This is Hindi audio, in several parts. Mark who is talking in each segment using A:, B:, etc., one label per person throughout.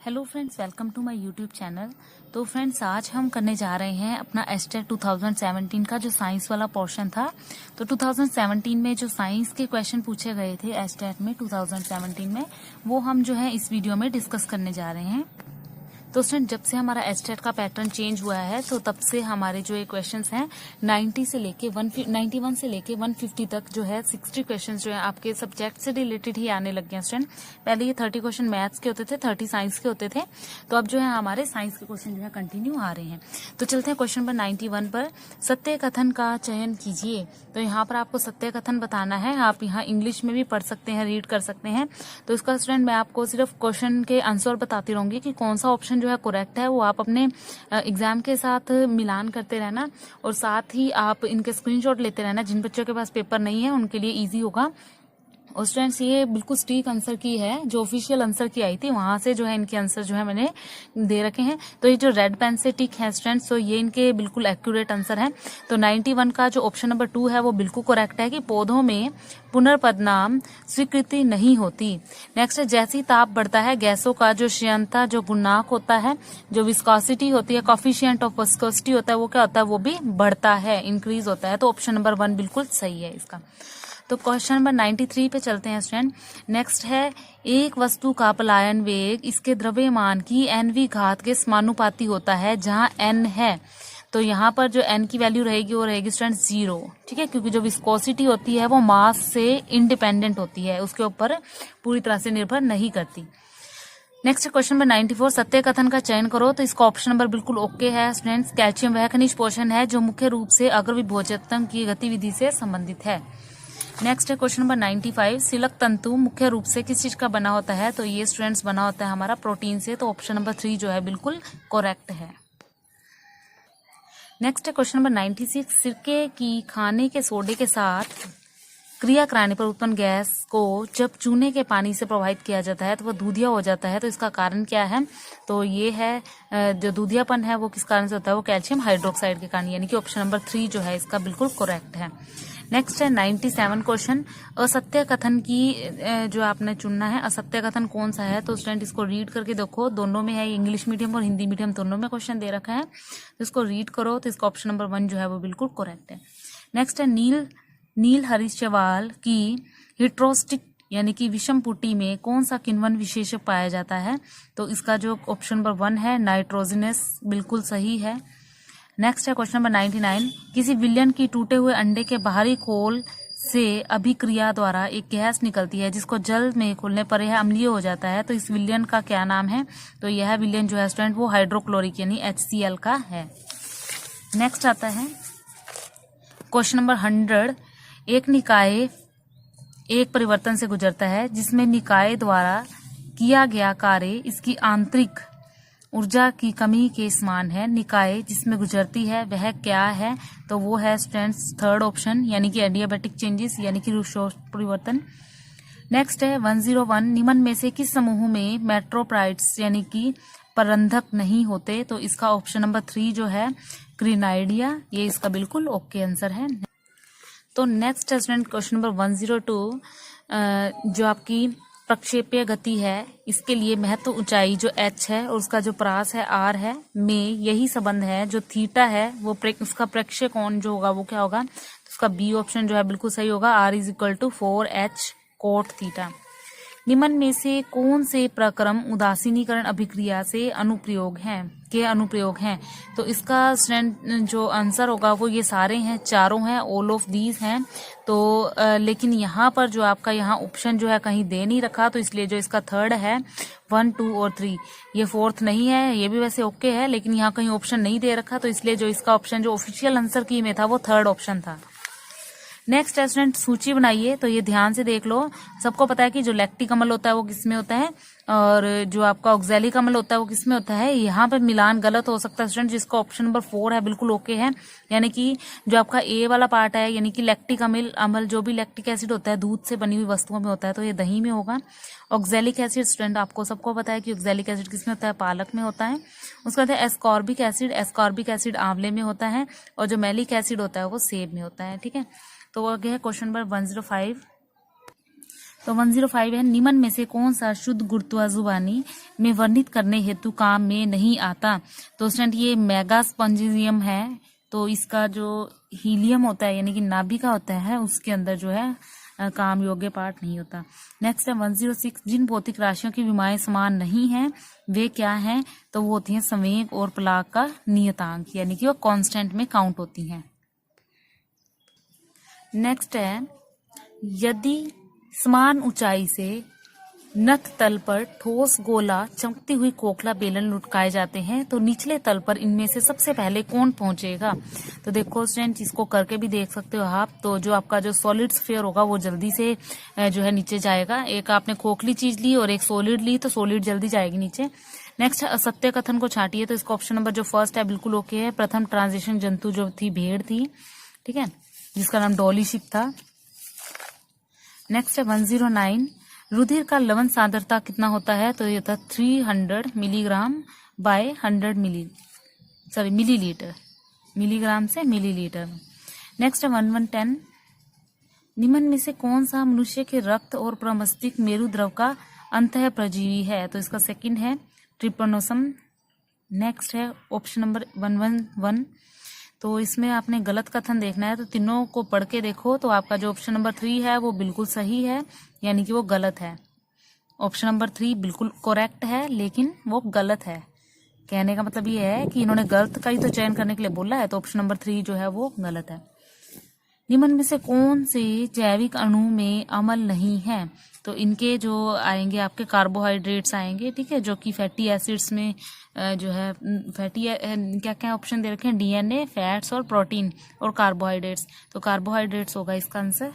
A: Hello friends, welcome to my YouTube channel. तो फ्रेंड्स, आज हम करने जा रहे हैं अपना एस्टेट 2017 का जो साइंस वाला पोर्शन था। तो 2017 में जो साइंस के क्वेश्चन पूछे गए थे एस्टेट में 2017 में, वो हम जो है इस वीडियो में डिस्कस करने जा रहे हैं। तो फ्रेंड, जब से हमारा एस्टेट का पैटर्न चेंज हुआ है तो तब से हमारे जो ये क्वेश्चंस हैं 91 से लेके 150 तक जो है 60 क्वेश्चंस जो है आपके सब्जेक्ट से रिलेटेड ही आने लग गए फ्रेंड। पहले ये 30 क्वेश्चन मैथ्स के होते थे, 30 साइंस के होते थे। तो अब जो है हमारे साइंस के क्वेश्चन जो है कंटिन्यू आ रहे हैं। तो चलते हैं क्वेश्चन नंबर 91 पर। सत्य कथन का चयन कीजिए। तो यहाँ पर आपको सत्य कथन बताना है। आप यहाँ इंग्लिश में भी पढ़ सकते हैं, रीड कर सकते हैं। तो इसका स्टूडेंट मैं आपको सिर्फ क्वेश्चन के आंसर बताती रहूंगी कि कौन सा ऑप्शन जो है करेक्ट है। वो आप अपने एग्जाम के साथ मिलान करते रहना और साथ ही आप इनके स्क्रीनशॉट लेते रहना। जिन बच्चों के पास पेपर नहीं है उनके लिए इजी होगा। और स्टूडेंट्स, ये बिल्कुल स्ट्रीक आंसर की है, जो ऑफिशियल आंसर की आई थी वहां से जो है इनके आंसर जो है मैंने दे रखे हैं। तो ये जो रेड पेन से टिक है स्टूडेंट्स, तो ये इनके बिल्कुल एक्यूरेट आंसर है। तो 91 का जो ऑप्शन नंबर 2 है वो बिल्कुल करेक्ट है कि पौधों में पुनर्पदनाम स्वीकृति नहीं होती। नेक्स्ट है, जैसी ताप बढ़ता है गैसों का जो श्यंता जो गुणांक होता है, जो विस्कोसिटी होती है, कॉफिशिएंट ऑफ विस्कोसिटी होता है, वो क्या होता है, वो भी बढ़ता है, इंक्रीज होता है। तो ऑप्शन नंबर 1 बिल्कुल सही है इसका। तो क्वेश्चन नंबर 93 पे चलते हैं स्टूडेंट। नेक्स्ट है, एक वस्तु का पलायन वेग इसके द्रव्यमान की nv घात के समानुपाती होता है जहां n है। तो यहाँ पर जो n की वैल्यू रहेगी वो रहेगी स्टूडेंट 0, ठीक है, क्योंकि जो विस्कोसिटी होती है वो मास से इंडिपेंडेंट होती है, उसके ऊपर पूरी तरह से निर्भर नहीं करती। नेक्स्ट क्वेश्चन नंबर 94, सत्य कथन का चयन करो। तो इसका ऑप्शन नंबर बिल्कुल ओके है स्टूडेंट्स। कैल्शियम वह खनिज पोषण है जो मुख्य रूप से अग्रविभोजकत्व की गतिविधि से संबंधित है। नेक्स्ट है क्वेश्चन नंबर 95, सिलक तंतु मुख्य रूप से किस चीज का बना होता है। तो ये स्टूडेंट्स बना होता है हमारा प्रोटीन से। तो ऑप्शन नंबर 3 जो है बिल्कुल करेक्ट है। नेक्स्ट है क्वेश्चन नंबर 96, सिरके की खाने के सोडे के साथ क्रिया कराने पर उत्पन्न गैस को जब चूने के पानी से प्रवाहित किया जाता है तो वह दूधिया हो जाता है। तो इसका कारण क्या है। तो ये है, जो दूधियापन है वो किस कारण से होता है, वो कैल्शियम हाइड्रोक्साइड के कारण, यानी कि ऑप्शन नंबर 3 जो है इसका बिल्कुल करेक्ट है। नेक्स्ट है 97 क्वेश्चन, असत्य कथन की जो आपने चुनना है, असत्य कथन कौन सा है। तो स्टूडेंट इसको रीड करके देखो, दोनों में है, इंग्लिश मीडियम और हिंदी मीडियम दोनों में क्वेश्चन दे रखा है। तो इसको रीड करो। तो इसका ऑप्शन नंबर 1 जो है वो बिल्कुल करेक्ट है। नेक्स्ट है, नील हरिश्चवाल की हिट्रोस्टिक यानी कि विषम पुटी में कौन सा किण्वन विशेषक पाया जाता है। तो इसका जो ऑप्शन नंबर 1 है नाइट्रोजनस, बिल्कुल सही है। नेक्स्ट है क्वेश्चन नंबर 99, किसी विलयन की टूटे हुए अंडे के बाहरी खोल से अभिक्रिया द्वारा एक गैस निकलती है जिसको जल में खोलने पर यह अम्लीय हो जाता है। तो इस विलयन का क्या नाम है। तो यह विलयन जो है स्टूडेंट वो हाइड्रोक्लोरिक यानी HCl का है। नेक्स्ट आता है क्वेश्चन नंबर 100, एक निकाय एक परिवर्तन से गुजरता है जिसमें निकाय द्वारा किया गया कार्य इसकी आंतरिक ऊर्जा की कमी के समान है। निकाय जिसमें गुजरती है वह क्या है। तो वो है स्टूडेंट्स 3rd ऑप्शन, यानी कि एडियाबैटिक चेंजेस यानी कि रूसो परिवर्तन। नेक्स्ट है 101, निम्न में से किस समूह में मेट्रोप्राइट्स यानी कि परंधक नहीं होते। तो इसका ऑप्शन नंबर 3 जो है क्रिनाइडिया, ये इसका बिल्कुल ओके आंसर है। तो नेक्स्ट है स्टूडेंट क्वेश्चन नंबर 102, जो आपकी प्रक्षेपीय गति है इसके लिए महत्व ऊंचाई जो h है और उसका जो प्रास है r है में यही संबंध है। जो थीटा है वो उसका प्रक्षेपण जो होगा वो क्या होगा। तो उसका बी ऑप्शन जो है बिल्कुल सही होगा, r = 4h कोट थीटा। निम्न में से कौन से प्रक्रम उदासीनीकरण अभिक्रिया से अनुप्रयोग हैं। तो इसका स्टूडेंट जो आंसर होगा वो ये सारे हैं, चारों हैं, ऑल ऑफ दीज हैं। तो लेकिन यहाँ पर जो आपका यहाँ ऑप्शन जो है कहीं दे नहीं रखा, तो इसलिए जो इसका 3rd है 1, 2 और 3, ये 4th नहीं है। ये भी वैसे ओके है लेकिन यहाँ कहीं ऑप्शन नहीं दे रखा, तो इसलिए जो इसका ऑप्शन जो ऑफिशियल आंसर की में था वो 3rd ऑप्शन था। नेक्स्ट स्टूडेंट, सूची बनाइए। तो ये ध्यान से देख लो। सबको पता है कि जो लैक्टिक अम्ल होता है वो किसमें होता है और जो आपका ऑक्सैलिक अम्ल होता है वो किसमें होता है। यहाँ पे मिलान गलत हो सकता है स्टूडेंट, जिसका ऑप्शन नंबर 4 है बिल्कुल ओके है। यानी कि जो आपका ए वाला पार्ट है यानी कि लैक्टिक अम्ल जो भी लैक्टिक एसिड होता है दूध से बनी हुई वस्तुओं में होता है, तो ये दही में होगा। ऑक्सैलिक एसिड स्टूडेंट आपको सबको पता है कि ऑक्सैलिक एसिड किसमें होता है, पालक में होता है। उसके बाद एस्कॉर्बिक एसिड आंवले में होता है और जो मैलिक एसिड होता है वो सेब में होता है, ठीक है। तो आगे है क्वेश्चन नंबर 105, तो 105 है, निम्न में से कौन सा शुद्ध गुरुत्वाजुबानी में वर्णित करने हेतु काम में नहीं आता। तो स्टूडेंट ये मेगास्पोंजियम है, तो इसका जो हीलियम होता है यानी कि नाभिका होता है उसके अंदर जो है काम योग्य पार्ट नहीं होता। नेक्स्ट है 106, जिन भौतिक राशियों की विमाएं समान नहीं हैं वे क्या हैं। तो वो होती हैं संवेग और प्लाग का नियतांक, यानी कि वो कांस्टेंट में काउंट होती हैं। नेक्स्ट है, यदि समान ऊंचाई से नथ तल पर ठोस गोला चमकती हुई खोखला बेलन लुढ़काए जाते हैं तो निचले तल पर इनमें से सबसे पहले कौन पहुंचेगा। तो देखो स्टूडेंट, इसको करके भी देख सकते हो आप। तो जो आपका जो सॉलिड स्फीयर होगा वो जल्दी से जो है नीचे जाएगा। एक आपने खोखली चीज ली और एक सॉलिड ली तो सॉलिड जल्दी जाएगी नीचे। नेक्स्ट है, असत्य कथन को छांटिए। तो इसका ऑप्शन नंबर जो फर्स्ट है बिल्कुल ओके है। प्रथम ट्रांजिशन जंतु जो थी भेड़ थी, ठीक है, जिसका नाम डॉली शिप था। नेक्स्ट है 109, रुधिर का लवण सांद्रता कितना होता है। तो ये होता है 300 मिलीग्राम बाय 100 मिलीलीटर, मिलीग्राम से मिलीलीटर। नेक्स्ट है 1110, निम्न में से कौन सा मनुष्य के रक्त और प्रमस्तिष्क मेरु द्रव का अंतः प्रजीवी है। तो इसका सेकंड है ट्रिपनोसम। नेक्स्ट है ऑप्शन नंबर 111, तो इसमें आपने गलत कथन देखना है। तो तीनों को पढ़ के देखो तो आपका जो ऑप्शन नंबर 3 है वो बिल्कुल सही है, यानी कि वो गलत है। ऑप्शन नंबर 3 बिल्कुल करेक्ट है लेकिन वो गलत है। कहने का मतलब ये है कि इन्होंने गलत का ही तो चयन करने के लिए बोला है, तो ऑप्शन नंबर 3 जो है वो गलत है। निम्न में से कौन से जैविक अणु में अम्ल नहीं है। तो इनके जो आएंगे आपके कार्बोहाइड्रेट्स आएंगे, ठीक है, जो कि फैटी एसिड्स में जो है फैटी क्या क्या ऑप्शन दे रखे हैं, डीएनए, फैट्स और प्रोटीन और कार्बोहाइड्रेट्स। तो कार्बोहाइड्रेट्स होगा इसका आंसर।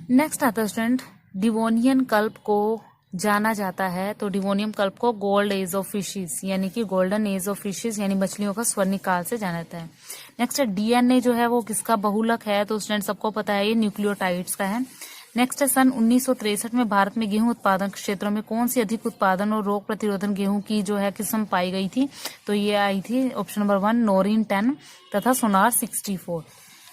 A: नेक्स्ट आता है स्टूडेंट, डिवोनियन कल्प को जाना जाता है। तो डिवोनियम कल्प को गोल्ड एज ऑफ फिशेस यानी कि गोल्डन एज ऑफ फिशेस यानी मछलियों का स्वर्णिम काल से जाना जाता है। नेक्स्ट है डीएनए जो है वो किसका बहुलक है। तो स्टूडेंट सबको पता है ये न्यूक्लियोटाइड्स का है। नेक्स्ट है सन 1963 में भारत में गेहूं उत्पादन क्षेत्रों में कौन सी अधिक उत्पादन और रोग प्रतिरोधन गेहूं की जो है किस्म पाई गई थी। तो ये आई थी ऑप्शन नंबर 1 नोरिन 10 तथा सोनार 64।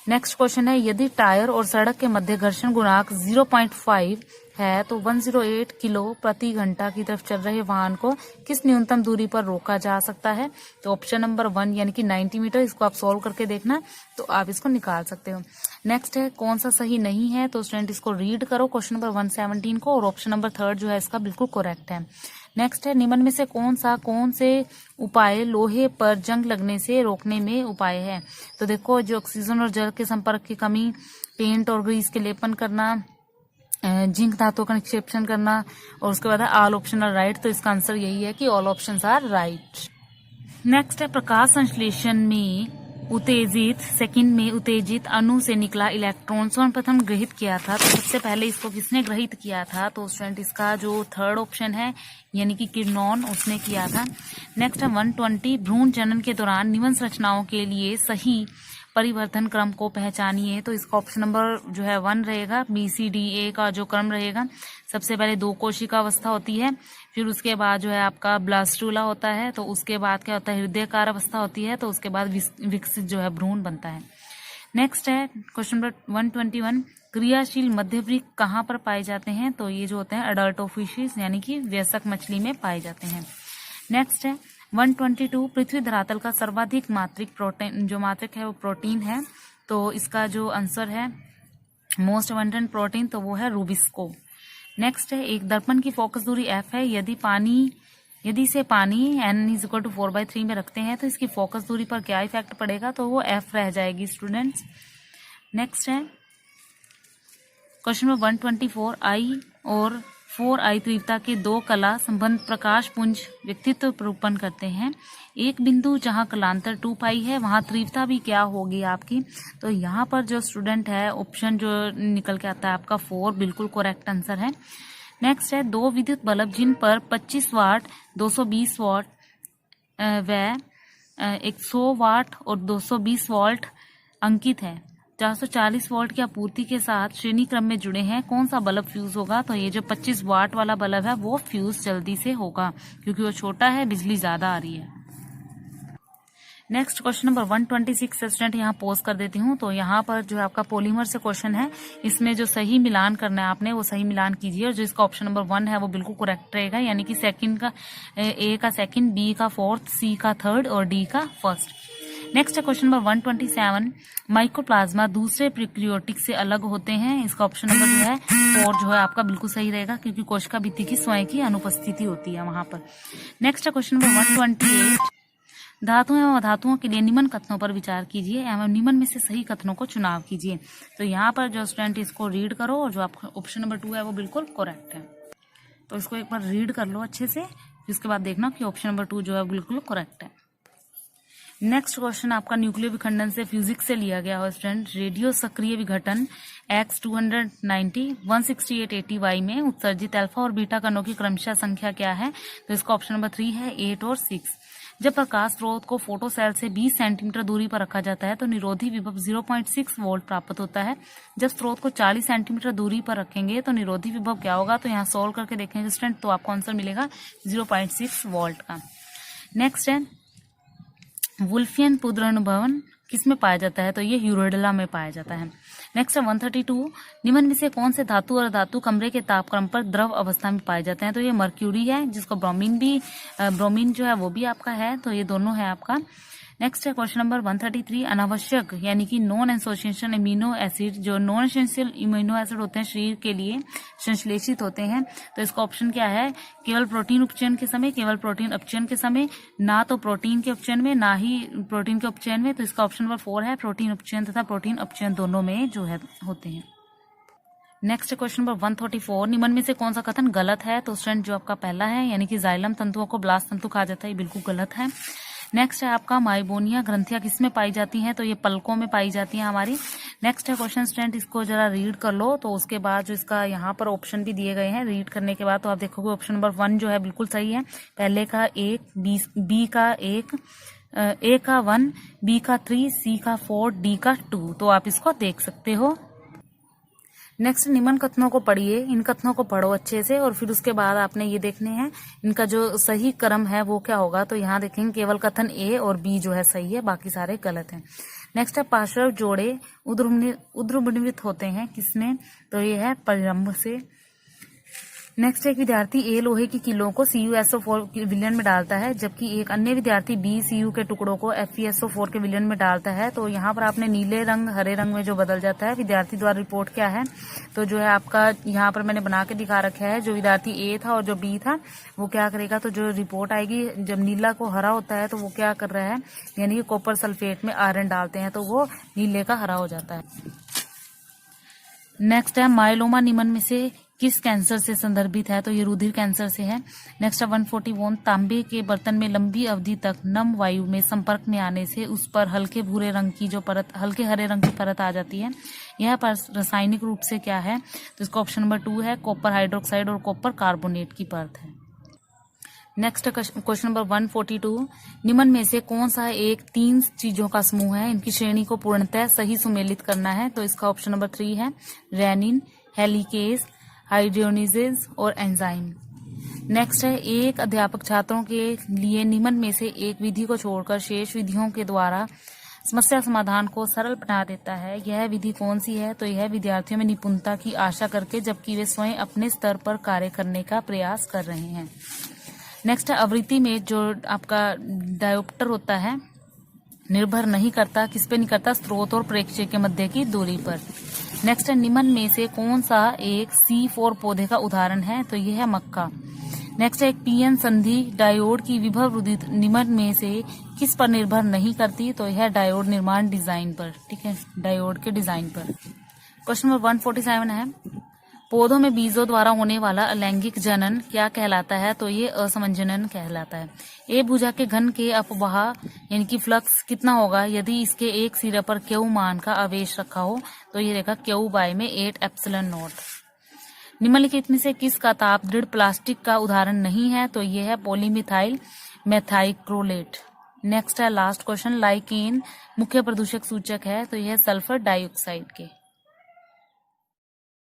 A: नेक्स्ट क्वेश्चन है, यदि टायर और सड़क के मध्य घर्षण गुणांक 0.5 है तो 108 किलो प्रति घंटा की तरफ चल रहे वाहन को किस न्यूनतम दूरी पर रोका जा सकता है। तो ऑप्शन नंबर 1 यानी कि 90 मीटर, इसको आप सॉल्व करके देखना तो आप इसको निकाल सकते हो। नेक्स्ट है कौन सा सही नहीं है। तो स्टूडेंट इसको रीड करो क्वेश्चन नंबर 117 को, और ऑप्शन नंबर 3 जो है इसका बिल्कुल करेक्ट है। नेक्स्ट है, निम्न में से कौन से उपाय लोहे पर जंग लगने से रोकने में उपाय है। तो देखो, जो ऑक्सीजन और जल के संपर्क की कमी, पेंट और ग्रीस के लेपन करना, जिंक धातु का निक्षेपण करना, और उसके बाद ऑल ऑप्शन आर राइट। तो इसका आंसर यही है कि all options are right. Next है, प्रकाश संश्लेषण में उत्तेजित अणु से निकला इलेक्ट्रॉन सर्वप्रथम ग्रहित किया था। तो सबसे पहले इसको किसने ग्रहित किया था। तो स्टूडेंट इसका जो 3rd ऑप्शन है यानी कि किर्नॉन, उसने किया था। नेक्स्ट है 120, भ्रूण जनन के दौरान निम्न संरचनाओं के लिए सही परिवर्तन क्रम को पहचानिए। तो इसका ऑप्शन नंबर जो है 1 रहेगा। BCDA का जो क्रम रहेगा, सबसे पहले 2 कोशिका अवस्था होती है, फिर उसके बाद जो है आपका ब्लास्टूला होता है, तो उसके बाद क्या होता है हृदयकार अवस्था होती है, तो उसके बाद विकसित जो है भ्रूण बनता है। नेक्स्ट है क्वेश्चन नंबर 121, क्रियाशील मध्यवृक्क कहाँ पर पाए जाते हैं। तो ये जो होते हैं अडल्टोफिशिस यानी कि वयस्क मछली में पाए जाते हैं। नेक्स्ट है 122, पृथ्वी धरातल का सर्वाधिक मात्रिक प्रोटीन जो मात्रिक है वो प्रोटीन है। तो इसका जो आंसर है मोस्ट अबंडेंट प्रोटीन, तो वो है रूबिस्को। नेक्स्ट है, एक दर्पण की फोकस दूरी f है, यदि से पानी n=4/3 में रखते हैं तो इसकी फोकस दूरी पर क्या इफेक्ट पड़ेगा। तो वो f रह जाएगी स्टूडेंट्स। नेक्स्ट है क्वेश्चन नंबर 124, I और 4I तीव्रता के 2 कला संबंध प्रकाश पुंज व्यक्तित्व रूपन करते हैं। एक बिंदु जहां कलांतर 2π है वहां तीव्रता भी क्या होगी आपकी। तो यहाँ पर जो स्टूडेंट है ऑप्शन जो निकल के आता है आपका 4 बिल्कुल करेक्ट आंसर है। नेक्स्ट है, 2 विद्युत बल्ब जिन पर 25 वाट, 220 वाट व 100 वाट और 220 वोल्ट अंकित है, 440 वोल्ट की आपूर्ति के साथ श्रेणी क्रम में जुड़े हैं, कौन सा बल्ब फ्यूज होगा। तो ये जो 25 वाट वाला बल्ब है वो फ्यूज जल्दी से होगा क्योंकि वो छोटा है, बिजली ज्यादा आ रही है। नेक्स्ट क्वेश्चन नंबर 126 स्टूडेंट यहाँ पोज कर देती हूँ। तो यहाँ पर जो आपका पॉलीमर से क्वेश्चन है, इसमें जो सही मिलान करना है आपने वो सही मिलान कीजिए, और जो इसका ऑप्शन नंबर 1 है वो बिल्कुल करेक्ट रहेगा, यानी कि सेकंड का ए का सेकंड, बी का फोर्थ, सी का थर्ड और डी का फर्स्ट। नेक्स्ट है क्वेश्चन नंबर 127, माइकोप्लाज्मा दूसरे प्रोकैरियोटिक से अलग होते हैं। इसका ऑप्शन नंबर जो है और जो है आपका बिल्कुल सही रहेगा, क्योंकि कोशिका भित्ति की स्वयं की अनुपस्थिति होती है वहां पर। नेक्स्ट है क्वेश्चन नंबर 128, धातुओं एवं अधातुओं के लिए निम्न कथनों पर विचार कीजिए एवं निम्न में से सही कथनों को चुनाव कीजिए। तो यहाँ पर जो स्टूडेंट इसको रीड करो, और जो आपका ऑप्शन नंबर 2 है वो बिल्कुल करेक्ट है। तो इसको एक बार रीड कर लो अच्छे से, जिसके बाद देखना कि ऑप्शन नंबर 2 जो है बिल्कुल करेक्ट है। नेक्स्ट क्वेश्चन आपका न्यूक्लियर विखंडन से फिजिक्स से लिया गया है स्टूडेंट। रेडियो सक्रिय विघटन X290 168 80Y में उत्सर्जित अल्फा और बीटा कणों की क्रमशः संख्या क्या है? तो इसका ऑप्शन नंबर 3 है 8 और 6। जब प्रकाश स्रोत को फोटो सेल से 20 सेंटीमीटर दूरी पर रखा जाता है तो निरोधी विभव 0.6 वोल्ट प्राप्त होता है। जब स्रोत को 40 सेंटीमीटर दूरी पर रखेंगे तो निरोधी विभव क्या होगा? तो यहाँ सोल्व करके देखेंगे स्टूडेंट, तो आपको आंसर मिलेगा 0.6 वोल्ट का। नेक्स्ट है वुल्फियन पुनर्भवन किसमें पाया जाता है? तो ये यूरेडला में पाया जाता है। नेक्स्ट है 132, निम्न में से कौन से धातु और धातु कमरे के तापक्रम पर द्रव अवस्था में पाए जाते हैं? तो ये मर्क्यूरी है, जिसको ब्रोमीन जो है वो भी आपका है, तो ये दोनों है आपका। नेक्स्ट है क्वेश्चन नंबर 133, अनावश्यक यानी कि नॉन एसोसिएशन अमीनो एसिड, जो नॉन एसेंशियल इम्यूनो एसिड होते हैं शरीर के लिए संश्लेषित होते हैं। तो इसका ऑप्शन क्या है? केवल प्रोटीन उपचयन के समय, केवल प्रोटीन अपचयन के समय, ना तो प्रोटीन के उपचयन में ना ही प्रोटीन के अपचयन में। तो इसका ऑप्शन नंबर 4 है, प्रोटीन उपचयन तथा प्रोटीन अपचयन दोनों में जो है होते हैं। नेक्स्ट क्वेश्चन नंबर 134, निम्न में से कौन सा कथन गलत है? तो स्टूडेंट जो आपका पहला है, यानी कि जाइलम तंतुओं को ब्लास्ट तंतु कहा जाता है, ये बिल्कुल गलत है। नेक्स्ट है आपका माइबोनिया ग्रंथियां किसमें पाई जाती हैं? तो ये पलकों में पाई जाती हैं हमारी। नेक्स्ट है क्वेश्चन स्टूडेंट, इसको जरा रीड कर लो। तो उसके बाद जो इसका यहाँ पर ऑप्शन भी दिए गए हैं, रीड करने के बाद तो आप देखोगे ऑप्शन नंबर 1 जो है बिल्कुल सही है। पहले का 1, बी का 1, ए का 1, बी का 3, सी का 4, डी का 2। तो आप इसको देख सकते हो। नेक्स्ट निम्न कथनों को पढ़िए, इन कथनों को पढ़ो अच्छे से, और फिर उसके बाद आपने ये देखने हैं इनका जो सही क्रम है वो क्या होगा। तो यहाँ देखेंगे केवल कथन ए और बी जो है सही है, बाकी सारे गलत हैं। नेक्स्ट है पार्श्व जोड़े उद्भ्रमित होते हैं किसमें? तो ये है परिरंभ से। नेक्स्ट एक विद्यार्थी ए लोहे की किलो को CuSO4 के विलयन में डालता है, जबकि एक अन्य विद्यार्थी बी Cu के टुकड़ों को FeSO4 के विलयन में डालता है। तो यहाँ पर आपने नीले रंग हरे रंग में जो बदल जाता है, विद्यार्थी द्वारा रिपोर्ट क्या है? तो जो है आपका यहाँ पर मैंने बना के दिखा रखा है, जो विद्यार्थी ए था और जो बी था वो क्या करेगा? तो जो रिपोर्ट आएगी, जब नीला को हरा होता है तो वो क्या कर रहा है, यानी कि कॉपर सल्फेट में आयरन डालते हैं तो वो नीले का हरा हो जाता है। नेक्स्ट है माइलोमा निम्न में से किस कैंसर से संदर्भित है? तो ये रुधिर कैंसर से है। नेक्स्ट है 141, तांबे के बर्तन में लंबी अवधि तक नम वायु में संपर्क में आने से उस पर हल्के भूरे रंग की जो परत, हल्के हरे रंग की परत आ जाती है। यह परत रासायनिक रूप से क्या है? तो इसका ऑप्शन नंबर 2 है, कॉपर हाइड्रोक्साइड और कॉपर कार्बोनेट की परत है। नेक्स्ट क्वेश्चन नंबर 142, निम्न में से कौन सा एक 3 चीजों का समूह है? इनकी श्रेणी को पूर्णतः सही सुमेलित करना है। तो इसका ऑप्शन नंबर 3 है, रेनिन, हेलिकेज, हाइड्रोनिजेज और एंजाइम। नेक्स्ट है एक अध्यापक छात्रों के लिए निम्न में से एक विधि को छोड़कर शेष विधियों के द्वारा समस्या समाधान को सरल बना देता है। यह विधि कौन सी है? तो यह विद्यार्थियों में निपुणता की आशा करके, जबकि वे स्वयं अपने स्तर पर कार्य करने का प्रयास कर रहे हैं। नेक्स्ट है आवृत्ति में जो आपका डायोप्टर होता है निर्भर नहीं करता, किस पे नहीं करता? स्रोत और प्रेक्षक के मध्य की दूरी पर। नेक्स्ट है निम्न में से कौन सा एक C4 पौधे का उदाहरण है? तो यह है मक्का। नेक्स्ट है एक PN संधि डायोड की विभव वृद्धि निम्न में से किस पर निर्भर नहीं करती? तो यह डायोड निर्माण डिजाइन पर, ठीक है, डायोड के डिजाइन पर। क्वेश्चन नंबर 147 है, पौधों में बीजों द्वारा होने वाला अलैंगिक जनन क्या कहलाता है? तो ये असमंजनन कहलाता है। ए भुजा के घन के अपवाह यानी कि फ्लक्स कितना होगा यदि इसके एक सिरे पर Q मान का आवेश रखा हो? तो ये रहेगा Q में 8 एप्सिलॉन नॉट। निम्नलिखित में से किसका ताप दृढ़ प्लास्टिक का उदाहरण नहीं है? तो ये है पॉलीमिथाइल मेथाइक्रोलेट। नेक्स्ट है लास्ट क्वेश्चन, लाइकेन मुख्य प्रदूषक सूचक है। तो यह सल्फर डाइऑक्साइड के।